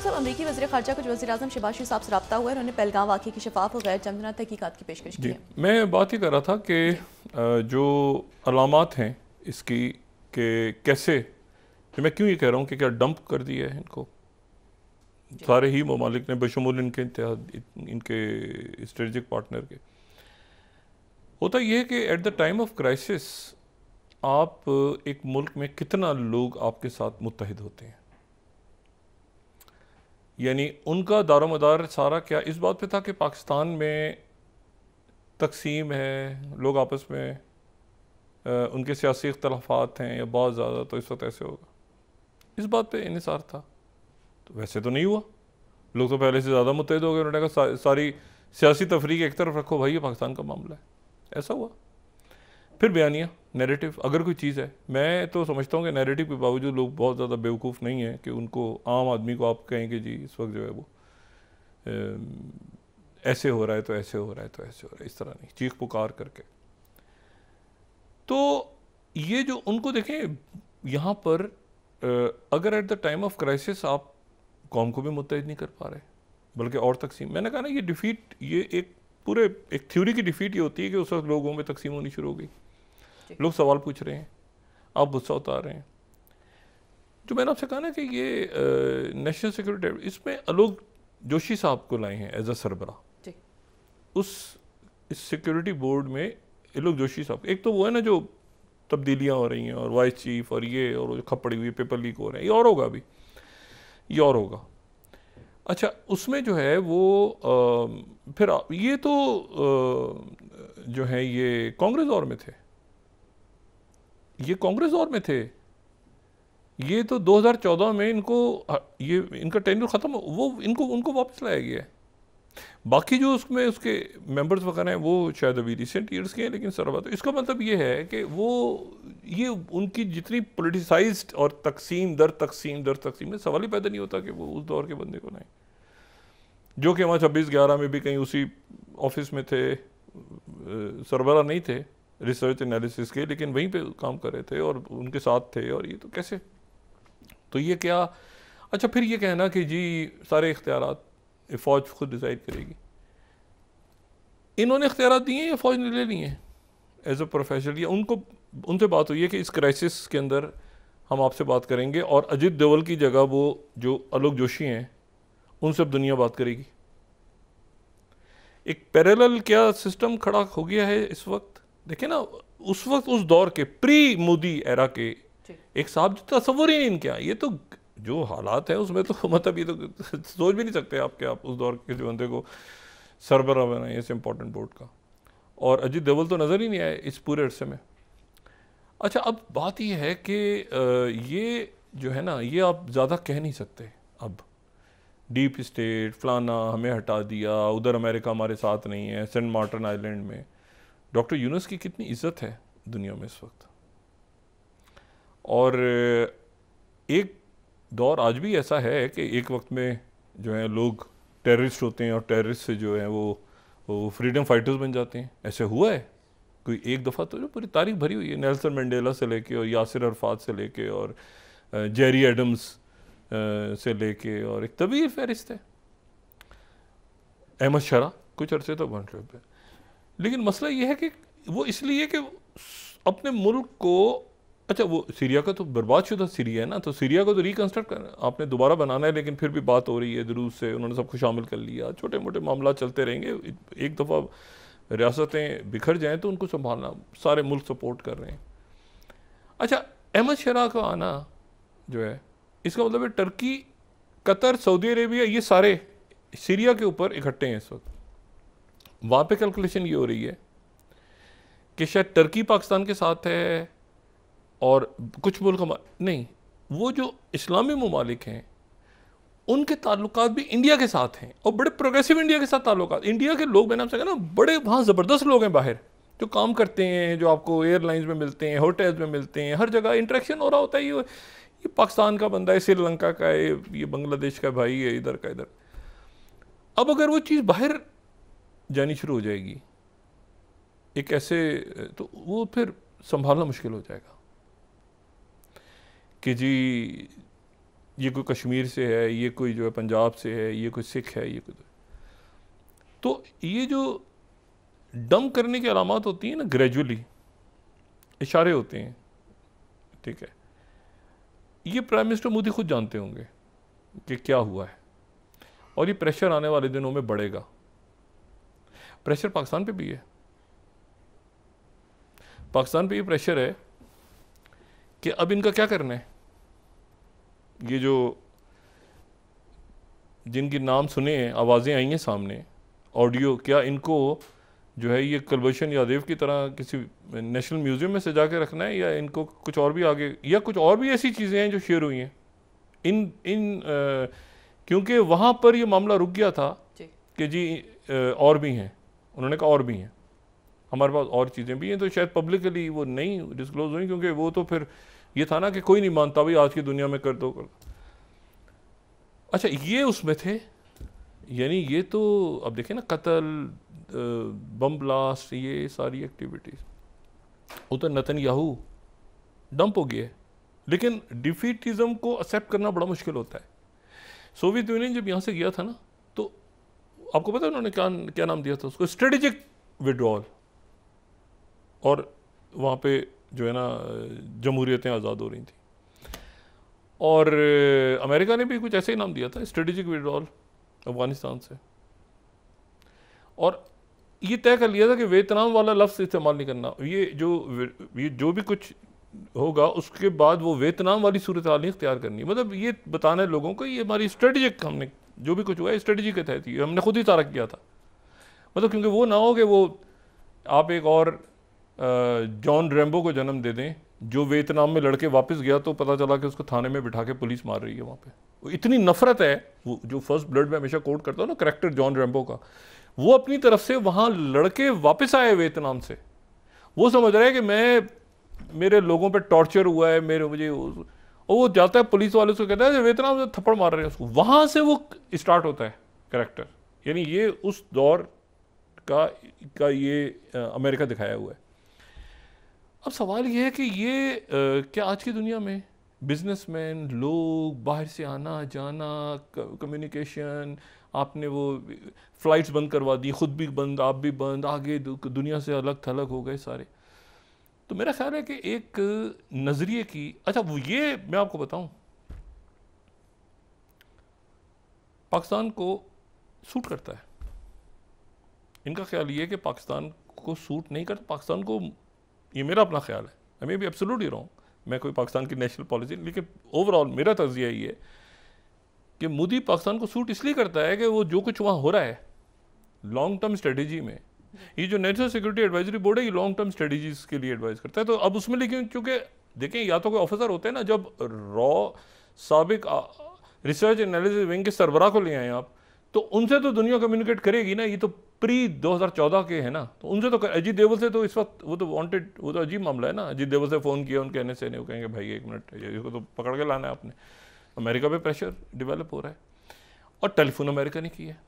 साहब, अमरीकी वज़ीर ख़ारजा को वज़ीर-ए-आज़म शहबाज शरीफ साहब से रब्ता हुआ है, उन्होंने पहलगाम वाक़े की शफाफ और गैर जमना तहकीकात की पेशकश की है। मैं बात ही कर रहा था कि जो अलामात हैं इसकी कि कैसे, मैं क्यों ये कह रहा हूँ कि क्या डंप कर दिया है इनको सारे ही ममालिक ने, बशमूल इनके इनके स्ट्रेटजिक पार्टनर के। होता यह है कि at the time of crisis आप एक मुल्क में कितना लोग आपके साथ मुत्तहिद होते हैं, यानी उनका दारोमदार सारा क्या इस बात पे था कि पाकिस्तान में तकसीम है, लोग आपस में उनके सियासी इख्तलाफात हैं या बहुत ज़्यादा, तो इस वक्त ऐसे होगा, इस बात पे इन्हिसार था। तो वैसे तो नहीं हुआ, लोग तो पहले से ज़्यादा मुत्तहिद हो गए। उन्होंने कहा सारी सियासी तफरीक एक तरफ रखो भाई, ये पाकिस्तान का मामला है, ऐसा हुआ। फिर बयानिया नैरेटिव, अगर कोई चीज़ है, मैं तो समझता हूँ कि नैरेटिव के बावजूद लोग बहुत ज़्यादा बेवकूफ़ नहीं हैं कि उनको आम आदमी को आप कहें कि जी इस वक्त जो है वो ऐसे हो रहा है तो ऐसे हो रहा है तो ऐसे हो रहा है, इस तरह नहीं, चीख पुकार करके। तो ये जो उनको देखें यहाँ पर, अगर at the time of crisis आप कौम को भी मुत्तहिद नहीं कर पा रहे बल्कि और तकसीम, मैंने कहा ना ये डिफीट, ये एक पूरे एक थ्योरी की डिफीट ये होती है कि उस वक्त लोगों में तकसीम होनी शुरू हो गई, लोग सवाल पूछ रहे हैं, आप गुस्सा उतार रहे हैं। जो मैंने आपसे कहा ना कि ये नेशनल सिक्योरिटी, इसमें अलोक जोशी साहब को लाए हैं एज अ सरबरा, उस इस सिक्योरिटी बोर्ड में अलोक जोशी साहब, एक तो वो है ना जो तब्दीलियाँ हो रही हैं और वाइस चीफ और ये और खपड़ी हुई पेपर लीक हो रहे हैं, ये और होगा अभी, ये और होगा। अच्छा, उसमें जो है वो फिर ये तो जो है ये कांग्रेस दौर में थे, ये कांग्रेस दौर में थे, ये तो 2014 में इनको ये इनका टेन्योर ख़त्म, वो इनको उनको वापस लाया गया है। बाकी जो उसमें उसके मेंबर्स वगैरह हैं वो शायद अभी रिसेंट ईयर्स के हैं, लेकिन सरवा, तो इसका मतलब ये है कि वो ये उनकी जितनी पोलिटिसाइज्ड और तकसीम दर तकसीम में सवाल ही पैदा नहीं होता कि वो उस दौर के बंदे को लाएं, जो कि वहाँ 26/11 में भी कहीं उसी ऑफिस में थे, सरबरा नहीं थे रिसर्च एनालिसिस के, लेकिन वहीं पे काम कर रहे थे और उनके साथ थे, और ये तो कैसे, तो ये क्या। अच्छा, फिर ये कहना कि जी सारे इख्तियारात फ़ौज खुद डिसाइड करेगी, इन्होंने इख्तियारात दिए हैं या फ़ौज ने ले लिए हैं एज अ प्रोफेशनल, या उनको उनसे बात हुई है कि इस क्राइसिस के अंदर हम आपसे बात करेंगे, और अजित डोवल की जगह वो जो अलोक जोशी हैं उनसे अब दुनिया बात करेगी। एक पैरेलल क्या सिस्टम खड़ा हो गया है इस वक्त। देखिए ना, उस वक्त उस दौर के प्री मोदी एरा के एक साहब जो तस्वुर ही नहीं इनके, ये तो जो हालात है उसमें तो मतलब ये तो सोच भी नहीं सकते आपके, आप उस दौर के जो बंदे को सरबराह बनाए इस इम्पोर्टेंट बोर्ड का, और अजित डोवल तो नज़र ही नहीं आए इस पूरे अरसे में। अच्छा, अब बात यह है कि ये जो है ना, ये आप ज़्यादा कह नहीं सकते अब, डीप स्टेट फलाना हमें हटा दिया, उधर अमेरिका हमारे साथ नहीं है, सेंट मार्टिन आइलैंड में डॉक्टर यूनुस की कितनी इज़्ज़त है दुनिया में इस वक्त, और एक दौर आज भी ऐसा है कि एक वक्त में जो है लोग टेररिस्ट होते हैं और टेररिस्ट से जो है वो फ्रीडम फाइटर्स बन जाते हैं। ऐसे हुआ है कोई एक दफ़ा, तो जो पूरी तारीख भरी हुई है, नेल्सन मंडेला से लेके और यासिर अरफात से लेके और जेरी एडम्स से लेके, और एक तवील फहरिस्त है, अहमद शरा कुछ अरसे तो बन रहे थे। लेकिन मसला ये है कि वो इसलिए कि अपने मुल्क को, अच्छा वो सीरिया का तो बर्बाद शुदा सीरिया है ना, तो सीरिया को तो रिकन्स्ट्रक्ट करना, आपने दोबारा बनाना है, लेकिन फिर भी बात हो रही है रूस से, उन्होंने सबको शामिल कर लिया, छोटे मोटे मामला चलते रहेंगे, एक दफ़ा रियासतें बिखर जाएं तो उनको संभालना, सारे मुल्क सपोर्ट कर रहे हैं। अच्छा, अहमद शरा का आना जो है, इसका मतलब है टर्की, कतर, सऊदी अरेबिया, ये सारे सीरिया के ऊपर इकट्ठे हैं इस वक्त। वहाँ पे कैलकुलेशन ये हो रही है कि शायद टर्की पाकिस्तान के साथ है और कुछ मुल्क नहीं, वो जो इस्लामी ममालिक हैं उनके ताल्लुकात भी इंडिया के साथ हैं, और बड़े प्रोग्रेसिव इंडिया के साथ ताल्लुकात। इंडिया के लोग, मैंने आपसे कहा ना, बड़े वहाँ ज़बरदस्त लोग हैं बाहर जो काम करते हैं, जो आपको एयरलाइंस में मिलते हैं, होटल्स में मिलते हैं, हर जगह इंटरेक्शन हो रहा होता है। ये पाकिस्तान का बंदा है, श्रीलंका का है, ये बांग्लादेश का भाई है, इधर का इधर। अब अगर वो चीज़ बाहर जानी शुरू हो जाएगी एक ऐसे, तो वो फिर संभालना मुश्किल हो जाएगा कि जी ये कोई कश्मीर से है, ये कोई जो है पंजाब से है, ये कोई सिख है, ये कोई। तो ये जो डम करने की अलामत होती हैं ना, ग्रेजुअली इशारे होते हैं, ठीक है। ये प्राइम मिनिस्टर मोदी खुद जानते होंगे कि क्या हुआ है, और ये प्रेशर आने वाले दिनों में बढ़ेगा। प्रेशर पाकिस्तान पे भी है, पाकिस्तान पे ये प्रेशर है कि अब इनका क्या करना है। ये जो जिनके नाम सुने हैं, आवाज़ें आई हैं सामने, ऑडियो, क्या इनको जो है ये कलबशन यादेव की तरह किसी नेशनल म्यूज़ियम में सजा के रखना है, या इनको कुछ और भी आगे, या कुछ और भी ऐसी चीज़ें हैं जो शेयर हुई हैं क्योंकि वहाँ पर ये मामला रुक गया था कि जी और भी हैं, उन्होंने कहा और भी हैं, हमारे पास और चीज़ें भी हैं, तो शायद पब्लिकली वो नहीं डिस्क्लोज हुई, क्योंकि वो तो फिर ये था ना कि कोई नहीं मानता भाई आज की दुनिया में कर दो। अच्छा, ये उसमें थे, यानी ये तो अब देखें ना, कत्ल, बम ब्लास्ट, ये सारी एक्टिविटीज़, वो तो नेतन्याहू डंप हो गया है। लेकिन डिफीटिज्म को एक्सेप्ट करना बड़ा मुश्किल होता है। सोवियत यूनियन जब यहाँ से गया था ना, तो आपको पता है उन्होंने क्या नाम दिया था उसको, स्ट्रेटेजिक विड्रॉल, और वहाँ पे जो है ना जमहूरियतें आज़ाद हो रही थी, और अमेरिका ने भी कुछ ऐसे ही नाम दिया था, स्ट्रेटेजिक विड्रॉल अफगानिस्तान से, और ये तय कर लिया था कि वियतनाम वाला लफ्ज़ इस्तेमाल नहीं करना। ये जो भी कुछ होगा उसके बाद वो वियतनाम वाली सूरत हाल नहीं इख्तियार करनी। मतलब ये बताना है लोगों को, ये हमारी स्ट्रेटेजिक, हमने जो भी कुछ हुआ है स्ट्रेटेजी के तहत ही हमने खुद ही तारक किया था। मतलब क्योंकि वो ना हो कि वो आप एक और जॉन रैम्बो को जन्म दे दें जो वियतनाम में लड़के वापस गया तो पता चला कि उसको थाने में बिठा के पुलिस मार रही है वहाँ पे। वो इतनी नफरत है, वो जो फर्स्ट ब्लड में हमेशा कोट करता हूँ ना करैक्टर जॉन रैम्बो का, वो अपनी तरफ से वहाँ लड़के वापस आए वियतनाम से, वो समझ रहे हैं कि मेरे लोगों पे टॉर्चर हुआ है, मुझे वो जाता है पुलिस वाले से कहता है वियतनाम से थप्पड़ मार रहे हैं उसको, वहाँ से वो स्टार्ट होता है करैक्टर। यानी ये उस दौर का ये अमेरिका दिखाया हुआ है। अब सवाल ये है कि ये क्या आज की दुनिया में बिजनेसमैन लोग बाहर से आना जाना, कम्युनिकेशन, आपने वो फ्लाइट्स बंद करवा दी, खुद भी बंद, आप भी बंद, आगे दुनिया से अलग थलग हो गए सारे। तो मेरा ख्याल है कि एक नज़रिए की, अच्छा वो ये मैं आपको बताऊं, पाकिस्तान को सूट करता है। इनका ख्याल ये है कि पाकिस्तान को सूट नहीं करता, पाकिस्तान को, ये मेरा अपना ख्याल है, आई मे बी एब्सोल्युटली रॉन्ग, मैं कोई पाकिस्तान की नेशनल पॉलिसी, लेकिन ओवरऑल मेरा तज़िया ये है कि मोदी पाकिस्तान को सूट इसलिए करता है कि वो जो कुछ वहाँ हो रहा है लॉन्ग टर्म स्ट्रेटेजी में, ये जो नेशनल सिक्योरिटी एडवाइजरी बोर्ड है ये लॉन्ग टर्म स्ट्रेटेजीज के लिए एडवाइस करता है। तो अब उसमें लेकिन चूँकि देखें, या तो कोई ऑफिसर होते हैं ना, जब रॉ साबिक रिसर्च एनालिसिस विंग के सरबराह को ले आए आप, तो उनसे तो दुनिया कम्युनिकेट करेगी ना, ये तो प्री 2014 के है ना, तो उनसे तो अजीत देवल से तो इस वक्त वो तो वांटेड, वो तो अजीब मामला है ना, अजीत देवल से फ़ोन किया उनके NSA ने, वो कहेंगे भाई एक मिनट इसको तो पकड़ के लाना है आपने। अमेरिका पे प्रेशर डेवलप हो रहा है, और टेलीफोन अमेरिका ने किया है,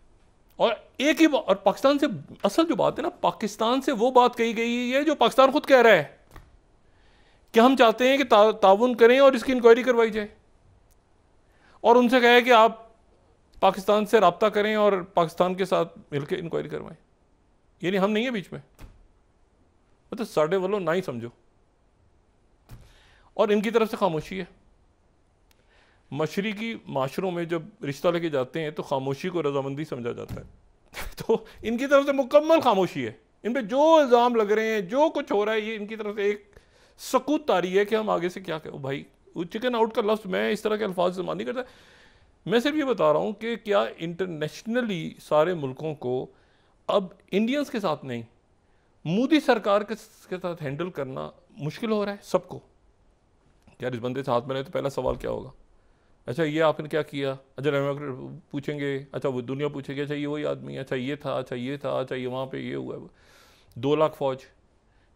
और एक ही और पाकिस्तान से असल जो बात है ना, पाकिस्तान से वो बात कही गई है जो पाकिस्तान खुद कह रहा है कि हम चाहते हैं कि ताउन करें और इसकी इंक्वायरी करवाई जाए, और उनसे कहे कि आप पाकिस्तान से रब्ता करें और पाकिस्तान के साथ मिलकर इंक्वायरी करवाएं। यानी हम नहीं है बीच में, मतलब साढ़े वालों ना ही समझो, और इनकी तरफ से खामोशी है। मशरकी माशरों में जब रिश्ता लेके जाते हैं तो खामोशी को रजामंदी समझा जाता है तो इनकी तरफ से मुकम्मल खामोशी है, इन पे जो इल्ज़ाम लग रहे हैं, जो कुछ हो रहा है, ये इनकी तरफ से एक सकूत तारी है कि हम आगे से क्या करें। भाई वो चिकन आउट का लफ्ज़ मैं इस तरह के अल्फाज इस्तेमाल नहीं करता, मैं सिर्फ ये बता रहा हूँ कि क्या इंटरनेशनली सारे मुल्कों को अब इंडियंस के साथ नहीं, मोदी सरकार के साथ हैंडल करना मुश्किल हो रहा है सबको। यार इस बंदे से हाथ मिलाए तो पहला सवाल क्या होगा, अच्छा ये आपने क्या किया, अच्छा पूछेंगे, अच्छा वो दुनिया पूछेगी, अच्छा ये वही आदमी, अच्छा ये था, अच्छा ये था, अच्छा ये वहाँ पे ये हुआ है। 2 लाख फौज,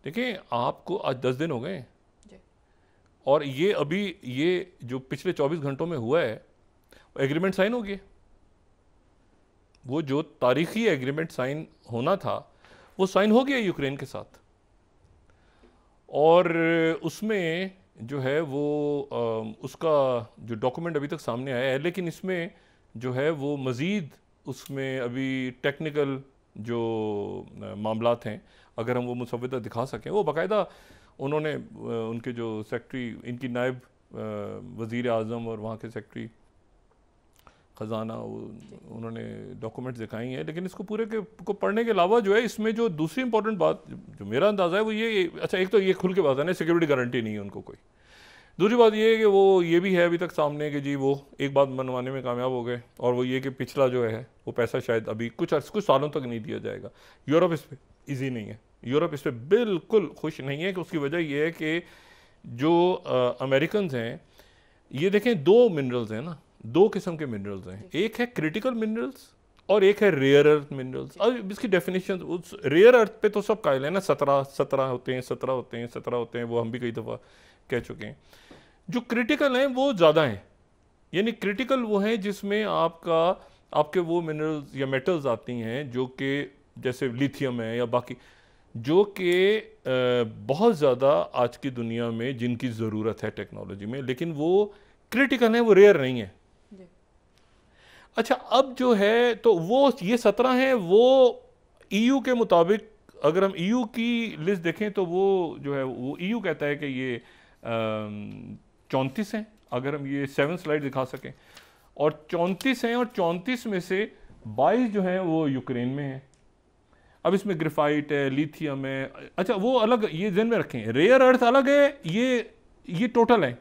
देखिए आपको आज 10 दिन हो गए, और ये अभी ये जो पिछले 24 घंटों में हुआ है एग्रीमेंट साइन हो गया। वो जो तारीखी एग्रीमेंट साइन होना था वो साइन हो गया यूक्रेन के साथ, और उसमें जो है वो उसका जो डॉक्यूमेंट अभी तक सामने आया है, लेकिन इसमें जो है वो मज़ीद उसमें अभी टेक्निकल जो मामलात हैं, अगर हम वो मुसव्वदा दिखा सकें, वो बाकायदा उन्होंने उनके जो सेक्रेटरी, इनकी नायब वज़ीर आज़म और वहाँ के सेक्रेटरी ख़जाना, उन्होंने डॉक्यूमेंट्स दिखाई हैं। लेकिन इसको पूरे के को पढ़ने के अलावा जो है इसमें जो दूसरी इंपॉर्टेंट बात जो मेरा अंदाज़ा है वो ये, अच्छा एक तो ये खुल के बात है ना, सिक्योरिटी गारंटी नहीं है उनको कोई। दूसरी बात ये है कि वो ये भी है अभी तक सामने कि जी वो एक बात मनवाने में कामयाब हो गए, और वो ये कि पिछला जो है वो पैसा शायद अभी कुछ सालों तक नहीं दिया जाएगा। यूरोप इस पर ईजी नहीं है, यूरोप इस पर बिल्कुल खुश नहीं है कि उसकी वजह ये है कि जो अमेरिकन हैं, ये देखें दो मिनरल्स हैं ना, दो किस्म के मिनरल्स हैं, एक है क्रिटिकल मिनरल्स और एक है रेयर अर्थ मिनरल्स। अब इसकी डेफिनेशन उस रेयर अर्थ पे तो सब कायल है ना, 17 होते हैं, 17 होते हैं, वो हम भी कई दफ़ा कह चुके हैं। जो क्रिटिकल हैं वो ज़्यादा हैं, यानी क्रिटिकल वो हैं जिसमें आपके वो मिनरल्स या मेटल्स आती हैं जो कि जैसे लिथियम है या बाकी, जो कि बहुत ज़्यादा आज की दुनिया में जिनकी ज़रूरत है टेक्नोलॉजी में, लेकिन वो क्रिटिकल हैं, वो रेयर नहीं है। अच्छा, अब जो है तो वो ये 17 हैं, वो EU के मुताबिक, अगर हम EU की लिस्ट देखें तो वो जो है वो EU कहता है कि ये 34 हैं, अगर हम ये 7 स्लाइड दिखा सकें, और 34 हैं, और 34 में से 22 जो हैं वो यूक्रेन में हैं। अब इसमें ग्रेफाइट है, लिथियम है, अच्छा वो अलग, ये ध्यान में रखें, रेयर अर्थ अलग है, ये टोटल है,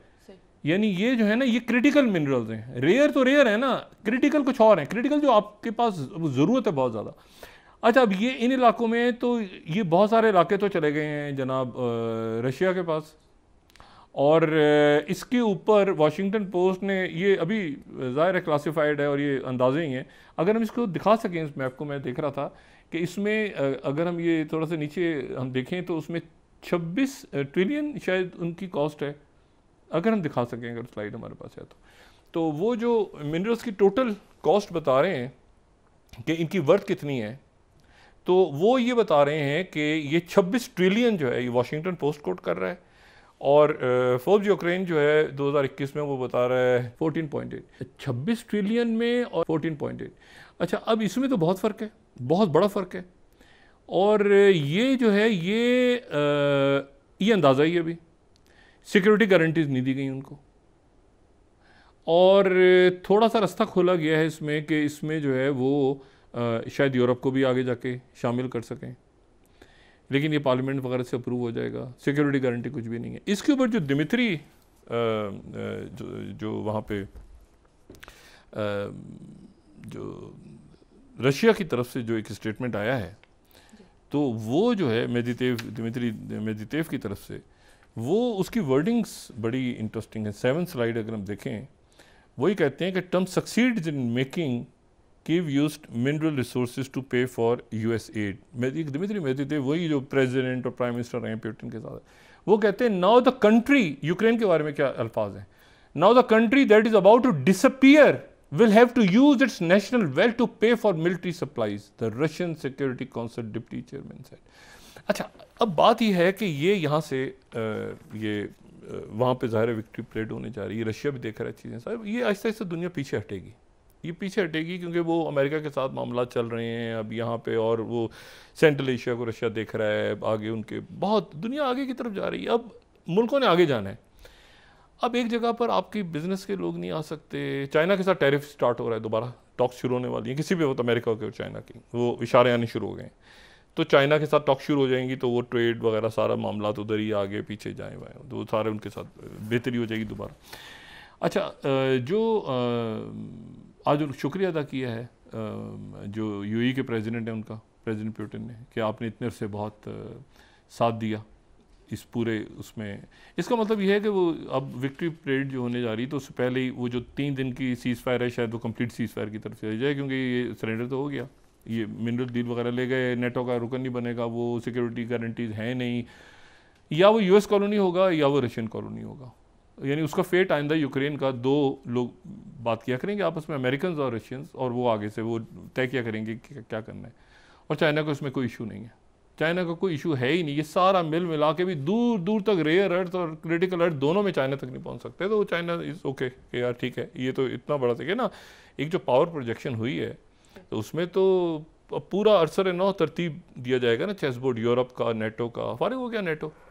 यानी ये जो है ना ये क्रिटिकल मिनरल्स हैं। रेयर तो रेयर है ना, क्रिटिकल कुछ और है, क्रिटिकल जो आपके पास ज़रूरत है बहुत ज़्यादा। अच्छा, अब ये इन इलाकों में तो ये बहुत सारे इलाके तो चले गए हैं जनाब रशिया के पास, और इसके ऊपर वाशिंगटन पोस्ट ने, ये अभी ज़ाहिर है क्लासिफाइड है और ये अंदाजे ही हैं, अगर हम इसको दिखा सकें इस मैप को, मैं देख रहा था कि इसमें अगर हम ये थोड़ा सा नीचे हम देखें तो उसमें 26 ट्रिलियन शायद उनकी कॉस्ट है, अगर हम दिखा सकें, अगर स्लाइड हमारे पास है तो वो जो मिनरल्स की टोटल कॉस्ट बता रहे हैं कि इनकी वर्थ कितनी है, तो वो ये बता रहे हैं कि ये 26 ट्रिलियन जो है, ये वाशिंगटन पोस्ट कोट कर रहा है, और फोर्ब्स यूक्रेन जो है 2021 में वो बता रहा है 14.8, 26 ट्रिलियन में और 14.8। अच्छा, अब इसमें तो बहुत फ़र्क है, बहुत बड़ा फ़र्क है, और ये जो है ये अंदाज़ा ही अभी सिक्योरिटी गारंटीज नहीं दी गई उनको, और थोड़ा सा रास्ता खोला गया है इसमें कि इसमें जो है वो शायद यूरोप को भी आगे जाके शामिल कर सकें, लेकिन ये पार्लियामेंट वगैरह से अप्रूव हो जाएगा। सिक्योरिटी गारंटी कुछ भी नहीं है। इसके ऊपर जो दिमित्री जो वहाँ पे जो रशिया की तरफ से जो एक स्टेटमेंट आया है, तो वो जो है दिमित्री मेदवेदेव की तरफ से, वो उसकी वर्डिंग्स बड़ी इंटरेस्टिंग है। 7 स्लाइड अगर हम देखें, वही कहते हैं कि Trump succeeds in making Kyiv used mineral resources to pay for US aid. Dmitry Medvedev वही जो प्रेसिडेंट और प्राइम मिनिस्टर रहे पुतिन के साथ, वो कहते हैं नाउ द कंट्री, यूक्रेन के बारे में क्या अल्फाज हैं, now the country that is about to disappear will have to use its national wealth to pay for military supplies, the Russian Security Council Deputy Chairman said. अच्छा, अब बात यह है कि ये यहाँ से वहाँ पे ज़ाहिर विक्ट्री परेड होने जा रही है, रशिया भी देख रहा है चीज़ें साहब, ये आहिस्ता आहिस्ता दुनिया पीछे हटेगी, ये पीछे हटेगी, क्योंकि वो अमेरिका के साथ मामला चल रहे हैं अब यहाँ पे, और वो सेंट्रल एशिया को रशिया देख रहा है, आगे उनके बहुत दुनिया आगे की तरफ जा रही है, अब मुल्कों ने आगे जाना है। अब एक जगह पर आपकी बिजनेस के लोग नहीं आ सकते, चाइना के साथ टैरिफ स्टार्ट हो रहा है, दोबारा टॉक्स शुरू होने वाली है, किसी भी वक्त अमेरिका के और चाइना की वो इशारे आने शुरू हो गए हैं, तो चाइना के साथ टॉक शुरू हो जाएंगी, तो वो ट्रेड वगैरह सारा मामला तो उधर ही आगे पीछे जाए हुए हैं, तो वो सारे उनके साथ बेहतरी हो जाएगी दोबारा। अच्छा, जो आज शुक्रिया अदा किया है जो UAE के प्रेसिडेंट हैं उनका, प्रेसिडेंट पुतिन ने, कि आपने इतने से बहुत साथ दिया इस पूरे उसमें। इसका मतलब यह है कि वो अब विक्ट्री परेड जो होने जा रही है, तो उससे पहले ही वो जो 3 दिन की सीज़ फायर है, शायद वो कंप्लीट सीज़ फायर की तरफ चली जाए, क्योंकि ये सरेंडर तो हो गया, ये मिनरल डील वगैरह ले गए, नेटो का रुकन नहीं बनेगा, वो सिक्योरिटी गारंटीज हैं नहीं, या वो US कॉलोनी होगा या वो रशियन कॉलोनी होगा, यानी उसका फेट आइंदा यूक्रेन का 2 लोग बात किया करेंगे आपस में, अमेरिकन और रशियंस, और वो आगे से वो तय किया करेंगे कि क्या करना है, और चाइना को इसमें कोई इशू नहीं है। चाइना का कोई इशू है ही नहीं, ये सारा मिल मिला के भी दूर दूर तक रेयर अर्थ और क्रिटिकल अर्थ दोनों में चाइना तक नहीं पहुंच सकते। तो चाइना इज ओके कि यार ठीक है, ये तो इतना बड़ा था ना, एक जो पावर प्रोजेक्शन हुई है तो उसमें तो अब पूरा अरसर नौ तरतीब दिया जाएगा ना, चेस बोर्ड यूरोप का, नेटो का, फारिग हो गया नेटो।